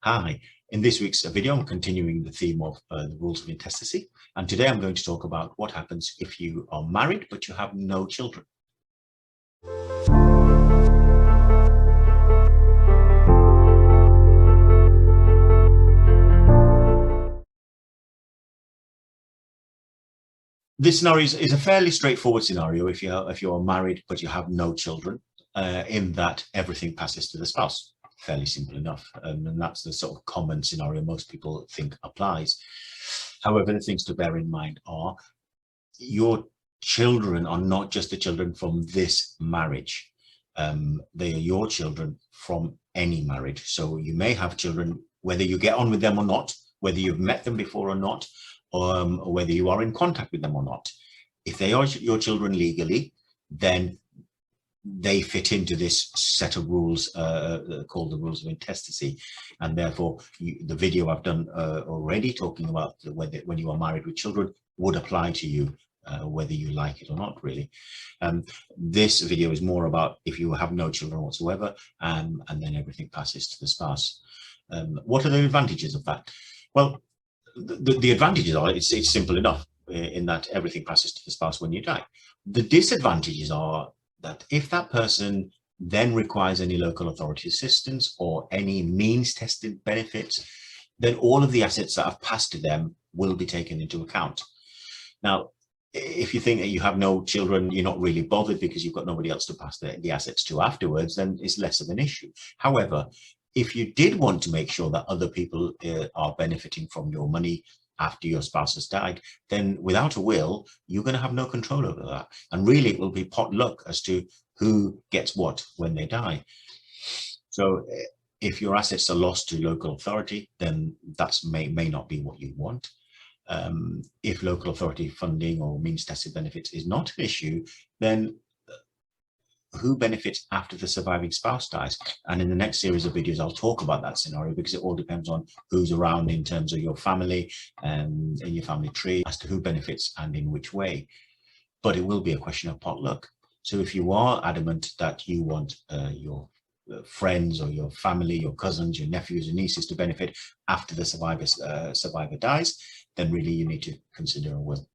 Hi, in this week's video, I'm continuing the theme of the rules of intestacy, and today I'm going to talk about what happens if you are married but you have no children. This scenario is a fairly straightforward scenario if you are married but you have no children, in that everything passes to the spouse. Fairly simple enough, and that's the sort of common scenario most people think applies. However, the things to bear in mind are your children are not just the children from this marriage. They are your children from any marriage. So you may have children, whether you get on with them or not, whether you've met them before or not, or whether you are in contact with them or not. If they are your children legally, then they fit into this set of rules called the rules of intestacy, and therefore the video I've done already talking about whether when you are married with children would apply to you, whether you like it or not, really. This video is more about if you have no children whatsoever, and then everything passes to the spouse. What are the advantages of that? Well, the advantages are it's simple enough in that everything passes to the spouse when you die. The disadvantages are that if that person then requires any local authority assistance or any means tested benefits, then all of the assets that have passed to them will be taken into account. Now, if you think that you have no children, you're not really bothered because you've got nobody else to pass the assets to afterwards, then it's less of an issue. However, if you did want to make sure that other people are benefiting from your money after your spouse has died, then without a will, you're going to have no control over that. And really, it will be pot luck as to who gets what when they die. So if your assets are lost to local authority, then that may not be what you want. If local authority funding or means tested benefits is not an issue, then who benefits after the surviving spouse dies? And in the next series of videos, I'll talk about that scenario because it all depends on who's around in terms of your family and in your family tree as to who benefits and in which way. But it will be a question of potluck. So if you are adamant that you want your friends or your family, your cousins, your nephews and nieces to benefit after the survivor dies, then really you need to consider a will.